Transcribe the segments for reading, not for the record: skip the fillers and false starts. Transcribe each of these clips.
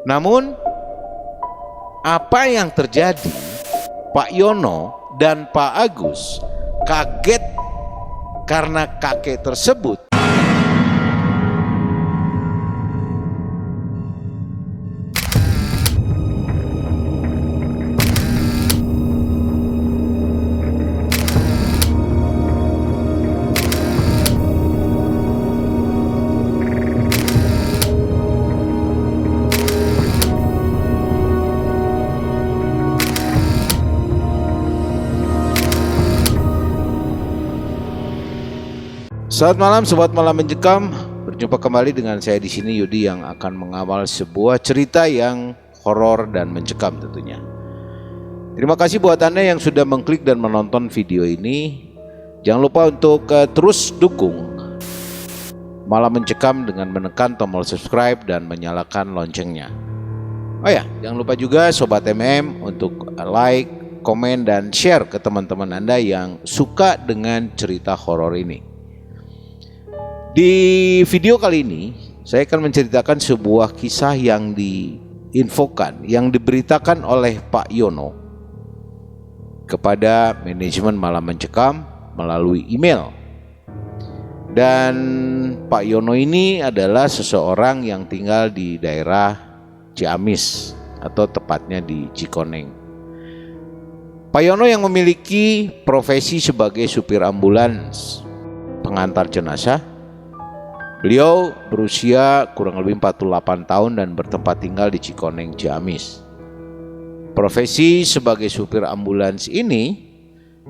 Namun apa yang terjadi? Pak Yono dan Pak Agus kaget karena kakek tersebut Selamat malam Sobat Malam Mencekam, berjumpa kembali dengan saya di sini Yudi yang akan mengawal sebuah cerita yang horor dan mencekam tentunya. Terima kasih buat Anda yang sudah mengklik dan menonton video ini. Jangan lupa untuk terus dukung Malam Mencekam dengan menekan tombol subscribe dan menyalakan loncengnya. Oh ya, jangan lupa juga Sobat MM untuk like, komen, dan share ke teman-teman Anda yang suka dengan cerita horor ini. Di video kali ini, saya akan menceritakan sebuah kisah yang diinfokan, yang diberitakan oleh Pak Yono kepada manajemen Malam Mencekam melalui email. Dan Pak Yono ini adalah seseorang yang tinggal di daerah Ciamis atau tepatnya di Cikoneng. Pak Yono yang memiliki profesi sebagai supir ambulans pengantar jenazah. Beliau berusia kurang lebih 48 tahun dan bertempat tinggal di Cikoneng, Ciamis. Profesi sebagai supir ambulans ini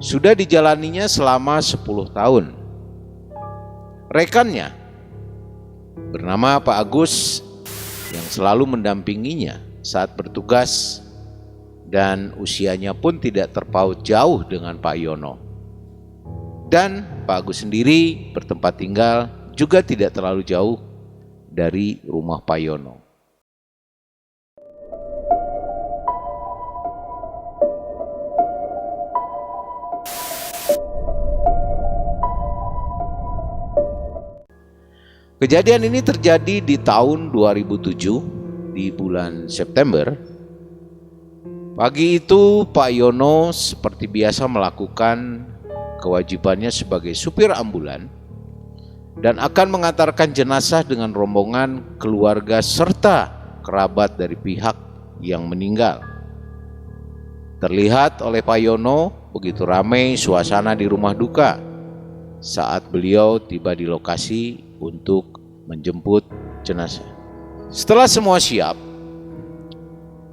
sudah dijalaninya selama 10 tahun. Rekannya bernama Pak Agus yang selalu mendampinginya saat bertugas dan usianya pun tidak terpaut jauh dengan Pak Yono. Dan Pak Agus sendiri bertempat tinggal juga tidak terlalu jauh dari rumah Pak Yono. Kejadian ini terjadi di tahun 2007 di bulan September. Pagi itu Pak Yono seperti biasa melakukan kewajibannya sebagai supir ambulan dan akan mengantarkan jenazah dengan rombongan keluarga serta kerabat dari pihak yang meninggal. Terlihat oleh Pak Yono begitu ramai suasana di rumah duka saat beliau tiba di lokasi untuk menjemput jenazah. Setelah semua siap,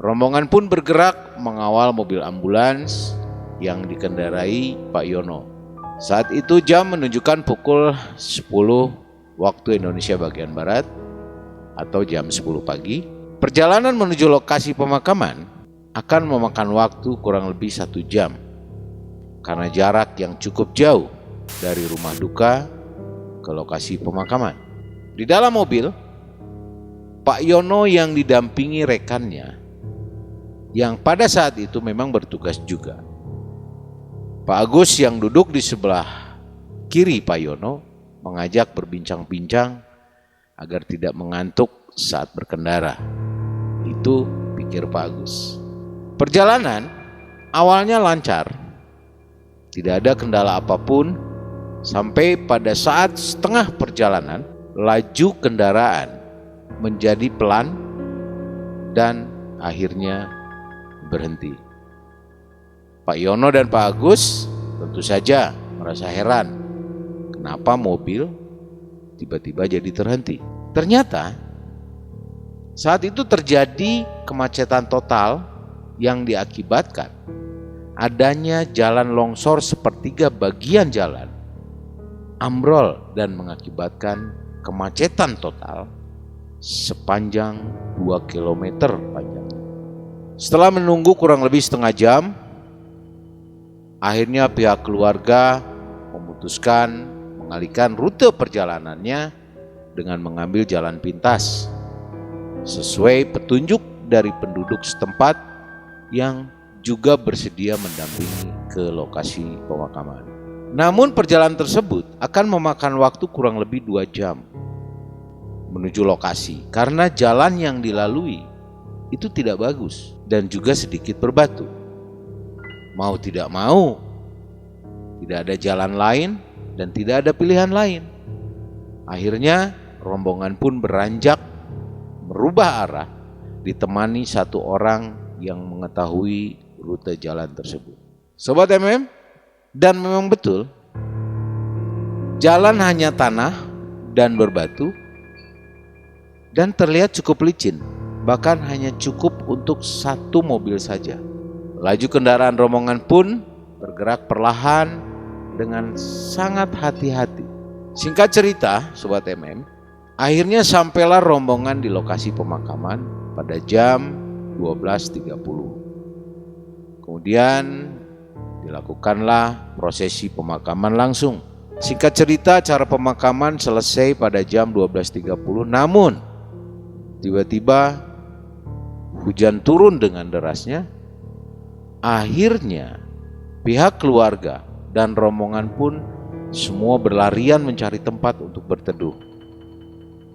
rombongan pun bergerak mengawal mobil ambulans yang dikendarai Pak Yono. Saat itu jam menunjukkan pukul 10 waktu Indonesia bagian Barat atau jam 10 pagi. Perjalanan menuju lokasi pemakaman akan memakan waktu kurang lebih 1 jam karena jarak yang cukup jauh dari rumah duka ke lokasi pemakaman. Di dalam mobil, Pak Yono yang didampingi rekannya yang pada saat itu memang bertugas juga. Pak Agus yang duduk di sebelah kiri Pak Yono mengajak berbincang-bincang agar tidak mengantuk saat berkendara. Itu pikir Pak Agus. Perjalanan awalnya lancar, tidak ada kendala apapun sampai pada saat setengah perjalanan laju kendaraan menjadi pelan dan akhirnya berhenti. Pak Yono dan Pak Agus tentu saja merasa heran kenapa mobil tiba-tiba jadi terhenti. Ternyata saat itu terjadi kemacetan total yang diakibatkan adanya jalan longsor sepertiga bagian jalan ambrol dan mengakibatkan kemacetan total sepanjang 2 km panjangnya. Setelah menunggu kurang lebih setengah jam, akhirnya pihak keluarga memutuskan mengalihkan rute perjalanannya dengan mengambil jalan pintas sesuai petunjuk dari penduduk setempat yang juga bersedia mendampingi ke lokasi pemakaman. Namun perjalanan tersebut akan memakan waktu kurang lebih 2 jam menuju lokasi karena jalan yang dilalui itu tidak bagus dan juga sedikit berbatu. Mau tidak mau, tidak ada jalan lain dan tidak ada pilihan lain. Akhirnya rombongan pun beranjak merubah arah, ditemani satu orang yang mengetahui rute jalan tersebut. Sobat MM, dan memang betul, jalan hanya tanah dan berbatu dan terlihat cukup licin, bahkan hanya cukup untuk satu mobil saja. Laju kendaraan rombongan pun bergerak perlahan dengan sangat hati-hati. Singkat cerita, Sobat MM, akhirnya sampailah rombongan di lokasi pemakaman pada jam 12.30. Kemudian dilakukanlah prosesi pemakaman langsung. Singkat cerita, acara pemakaman selesai pada jam 12.30, namun tiba-tiba hujan turun dengan derasnya. Akhirnya pihak keluarga dan rombongan pun semua berlarian mencari tempat untuk berteduh.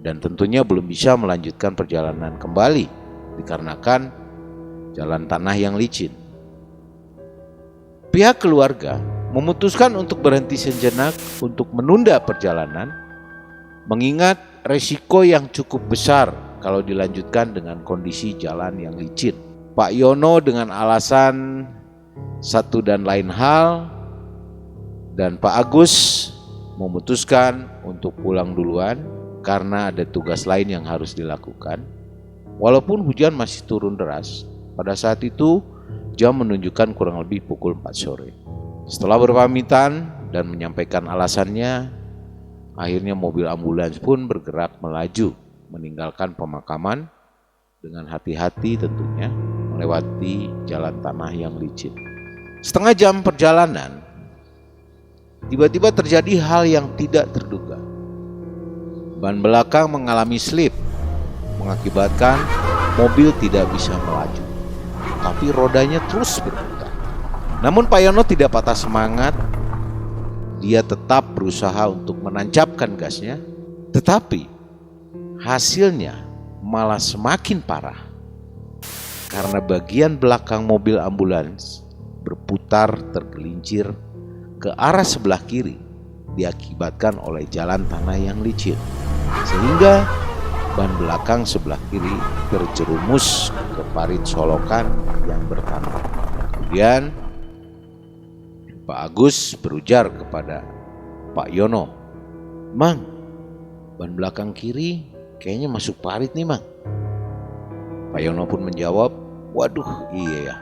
Dan tentunya belum bisa melanjutkan perjalanan kembali dikarenakan jalan tanah yang licin. Pihak keluarga memutuskan untuk berhenti sejenak untuk menunda perjalanan, mengingat resiko yang cukup besar kalau dilanjutkan dengan kondisi jalan yang licin. Pak Yono dengan alasan satu dan lain hal, dan Pak Agus memutuskan untuk pulang duluan karena ada tugas lain yang harus dilakukan. Walaupun hujan masih turun deras, pada saat itu jam menunjukkan kurang lebih pukul 4 sore. Setelah berpamitan dan menyampaikan alasannya, akhirnya mobil ambulans pun bergerak melaju meninggalkan pemakaman dengan hati-hati tentunya melewati jalan tanah yang licin. Setengah jam perjalanan, tiba-tiba terjadi hal yang tidak terduga. Ban belakang mengalami slip, mengakibatkan mobil tidak bisa melaju, tapi rodanya terus berputar. Namun Pak Yono tidak patah semangat. Dia tetap berusaha untuk menancapkan gasnya, tetapi hasilnya malah semakin parah karena bagian belakang mobil ambulans berputar tergelincir ke arah sebelah kiri diakibatkan oleh jalan tanah yang licin, sehingga ban belakang sebelah kiri terjerumus ke parit solokan yang bertanah. Kemudian Pak Agus berujar kepada Pak Yono, "Mang, ban belakang kiri kayaknya masuk parit nih, Mang." Pak Yono pun menjawab, "Waduh, iya ya.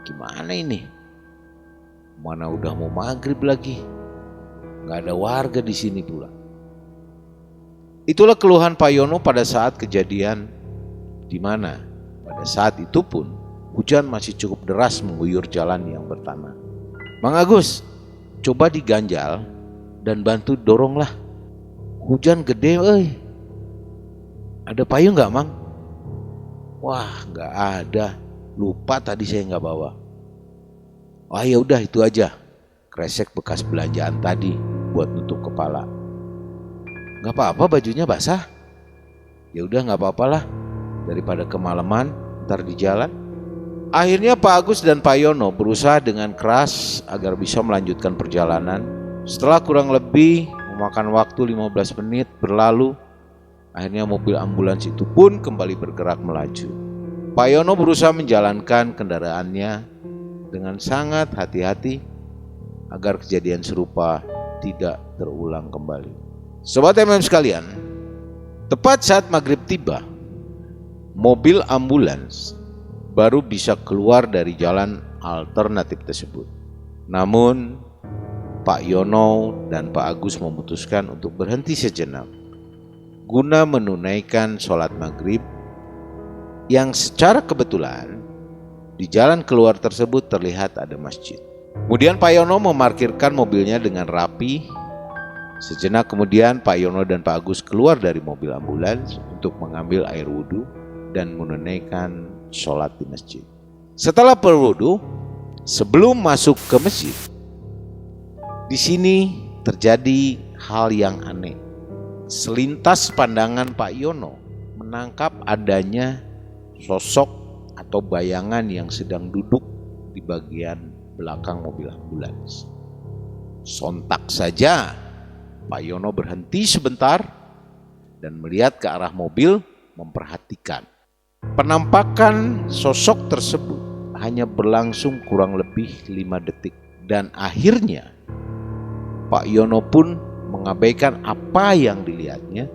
Gimana ini? Mana udah mau maghrib lagi. Nggak ada warga di sini pula." Itulah keluhan Pak Yono pada saat kejadian, di mana pada saat itu pun hujan masih cukup deras mengguyur jalan yang bertanah. "Mang Agus, coba diganjal dan bantu doronglah. Hujan gede, Ada payung nggak, Mang?" "Wah, nggak ada. Lupa tadi saya nggak bawa." "Oh ya udah itu aja. Kresek bekas belanjaan tadi buat nutup kepala." "Nggak apa-apa, bajunya basah." "Ya udah nggak apa-apalah. Daripada kemalaman ntar di jalan." Akhirnya Pak Agus dan Pak Yono berusaha dengan keras agar bisa melanjutkan perjalanan. Setelah kurang lebih memakan waktu 15 menit berlalu, akhirnya mobil ambulans itu pun kembali bergerak melaju. Pak Yono berusaha menjalankan kendaraannya dengan sangat hati-hati agar kejadian serupa tidak terulang kembali. Sobat MM sekalian, tepat saat maghrib tiba, mobil ambulans baru bisa keluar dari jalan alternatif tersebut. Namun Pak Yono dan Pak Agus memutuskan untuk berhenti sejenak guna menunaikan sholat maghrib, yang secara kebetulan di jalan keluar tersebut terlihat ada masjid. Kemudian Pak Yono memarkirkan mobilnya dengan rapi. Sejenak kemudian Pak Yono dan Pak Agus keluar dari mobil ambulans untuk mengambil air wudhu dan menunaikan sholat di masjid. Setelah berwudhu, sebelum masuk ke masjid, di sini terjadi hal yang aneh. Selintas pandangan Pak Yono menangkap adanya sosok atau bayangan yang sedang duduk di bagian belakang mobil ambulans. Sontak saja Pak Yono berhenti sebentar dan melihat ke arah mobil, memperhatikan. Penampakan sosok tersebut hanya berlangsung kurang lebih 5 detik dan akhirnya Pak Yono pun mengabaikan apa yang dilihatnya,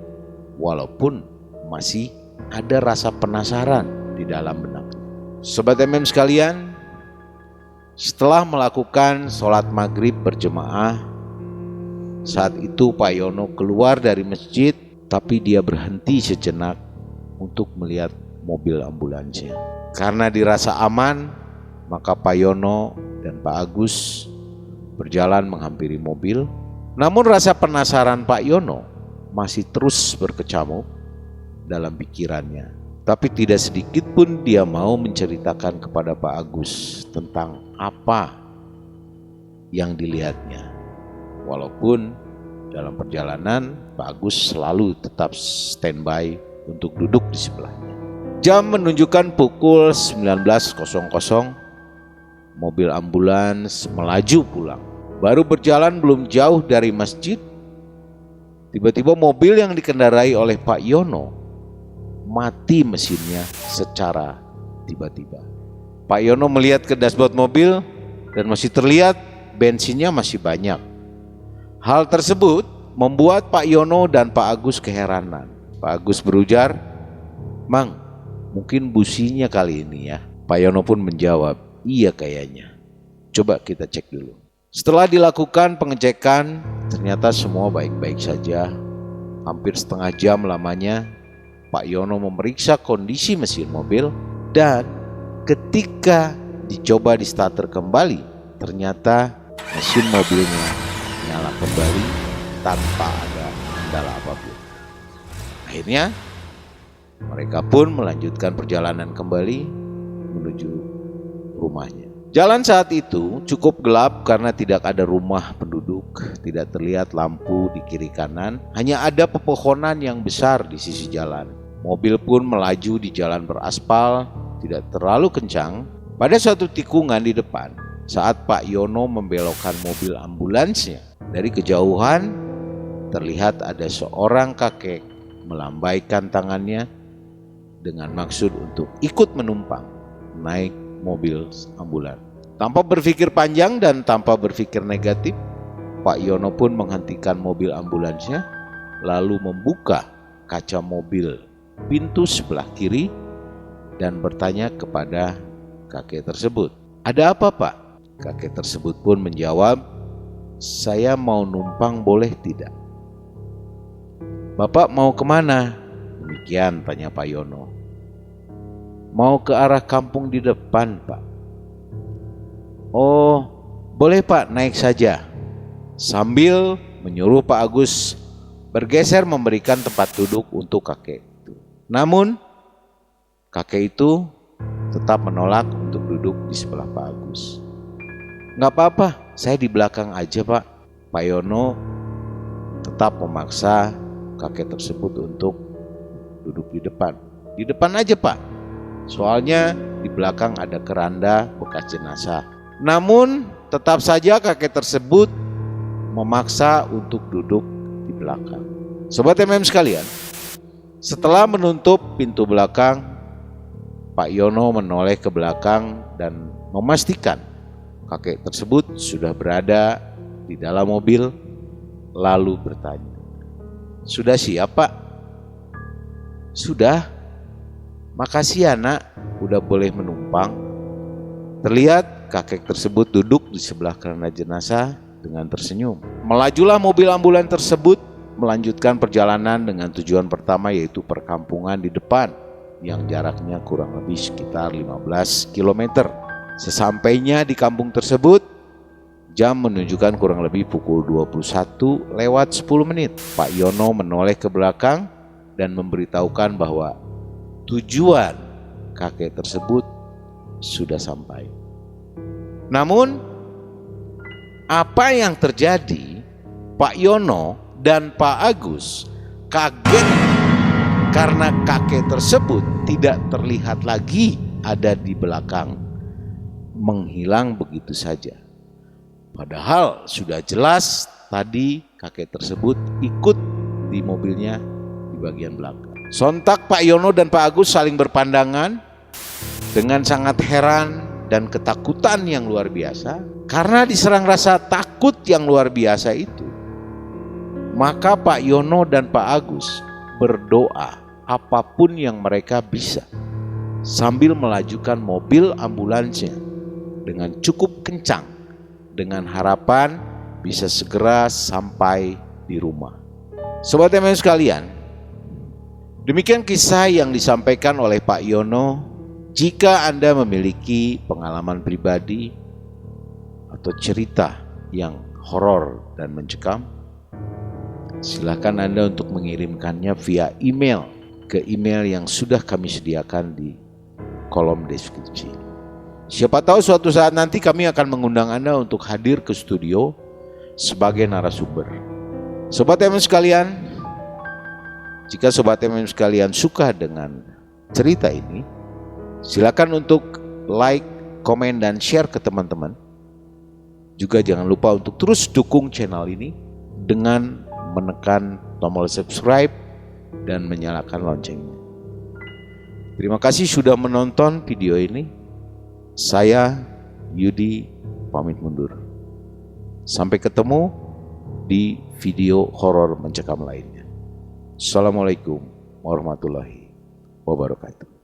walaupun masih ada rasa penasaran di dalam benaknya. Sobat MM sekalian, setelah melakukan sholat maghrib berjemaah, saat itu Pak Yono keluar dari masjid, tapi dia berhenti sejenak untuk melihat mobil ambulansnya. Karena dirasa aman, maka Pak Yono dan Pak Agus berjalan menghampiri mobil. Namun rasa penasaran Pak Yono masih terus berkecamuk dalam pikirannya. Tapi tidak sedikit pun dia mau menceritakan kepada Pak Agus tentang apa yang dilihatnya. Walaupun dalam perjalanan Pak Agus selalu tetap standby untuk duduk di sebelahnya. Jam menunjukkan pukul 19.00, mobil ambulans melaju pulang. Baru berjalan belum jauh dari masjid, tiba-tiba mobil yang dikendarai oleh Pak Yono mati mesinnya secara tiba-tiba. Pak Yono melihat ke dashboard mobil dan masih terlihat bensinnya masih banyak. Hal tersebut membuat Pak Yono dan Pak Agus keheranan. Pak Agus berujar, "Mang, mungkin businya kali ini ya." Pak Yono pun menjawab, "Iya kayaknya. Coba kita cek dulu." Setelah dilakukan pengecekan, ternyata semua baik-baik saja. Hampir setengah jam lamanya, Pak Yono memeriksa kondisi mesin mobil dan ketika dicoba di starter kembali, ternyata mesin mobilnya nyala kembali tanpa ada kendala apapun. Akhirnya mereka pun melanjutkan perjalanan kembali menuju rumahnya. Jalan saat itu cukup gelap karena tidak ada rumah penduduk, tidak terlihat lampu di kiri kanan, hanya ada pepohonan yang besar di sisi jalan. Mobil pun melaju di jalan beraspal, tidak terlalu kencang. Pada suatu tikungan di depan, saat Pak Yono membelokkan mobil ambulansnya, dari kejauhan terlihat ada seorang kakek melambaikan tangannya dengan maksud untuk ikut menumpang naik mobil ambulan. Tanpa berpikir panjang dan tanpa berpikir negatif, Pak Yono pun menghentikan mobil ambulansnya, lalu membuka kaca mobil pintu sebelah kiri dan bertanya kepada kakek tersebut, "Ada apa, Pak?" Kakek tersebut pun menjawab, "Saya mau numpang, boleh tidak?" "Bapak mau kemana?" Demikian tanya Pak Yono. "Mau ke arah kampung di depan, Pak." "Oh, boleh Pak, naik saja." Sambil menyuruh Pak Agus bergeser memberikan tempat duduk untuk kakek itu. Namun kakek itu tetap menolak untuk duduk di sebelah Pak Agus. "Nggak apa-apa, saya di belakang aja Pak." Pak Yono tetap memaksa kakek tersebut untuk duduk di depan. "Di depan aja Pak, soalnya di belakang ada keranda bekas jenazah." Namun tetap saja kakek tersebut memaksa untuk duduk di belakang. Sobat MM sekalian, setelah menutup pintu belakang, Pak Yono menoleh ke belakang dan memastikan kakek tersebut sudah berada di dalam mobil, lalu bertanya, "Sudah siap Pak?" "Sudah. Makasih ya nak, udah boleh menumpang." Terlihat kakek tersebut duduk di sebelah keranda jenazah dengan tersenyum. Melajulah mobil ambulan tersebut melanjutkan perjalanan dengan tujuan pertama, yaitu perkampungan di depan yang jaraknya kurang lebih sekitar 15 km. Sesampainya di kampung tersebut, jam menunjukkan kurang lebih pukul 21:10. Pak Yono menoleh ke belakang dan memberitahukan bahwa tujuan kakek tersebut sudah sampai. Namun apa yang terjadi? Pak Yono dan Pak Agus kaget karena kakek tersebut tidak terlihat lagi ada di belakang, menghilang begitu saja. Padahal sudah jelas tadi kakek tersebut ikut di mobilnya di bagian belakang. Sontak Pak Yono dan Pak Agus saling berpandangan dengan sangat heran dan ketakutan yang luar biasa. Karena diserang rasa takut yang luar biasa itu, maka Pak Yono dan Pak Agus berdoa apapun yang mereka bisa sambil melajukan mobil ambulansnya dengan cukup kencang dengan harapan bisa segera sampai di rumah. Sobat MM sekalian, demikian kisah yang disampaikan oleh Pak Yono. Jika Anda memiliki pengalaman pribadi atau cerita yang horor dan mencekam, silakan Anda untuk mengirimkannya via email ke email yang sudah kami sediakan di kolom deskripsi. Siapa tahu suatu saat nanti kami akan mengundang Anda untuk hadir ke studio sebagai narasumber. Sobat MM sekalian, jika Sobat MM sekalian suka dengan cerita ini, silakan untuk like, komen, dan share ke teman-teman. Juga jangan lupa untuk terus dukung channel ini dengan menekan tombol subscribe dan menyalakan loncengnya. Terima kasih sudah menonton video ini. Saya Yudi pamit mundur. Sampai ketemu di video horor mencekam lainnya. Assalamualaikum warahmatullahi wabarakatuh.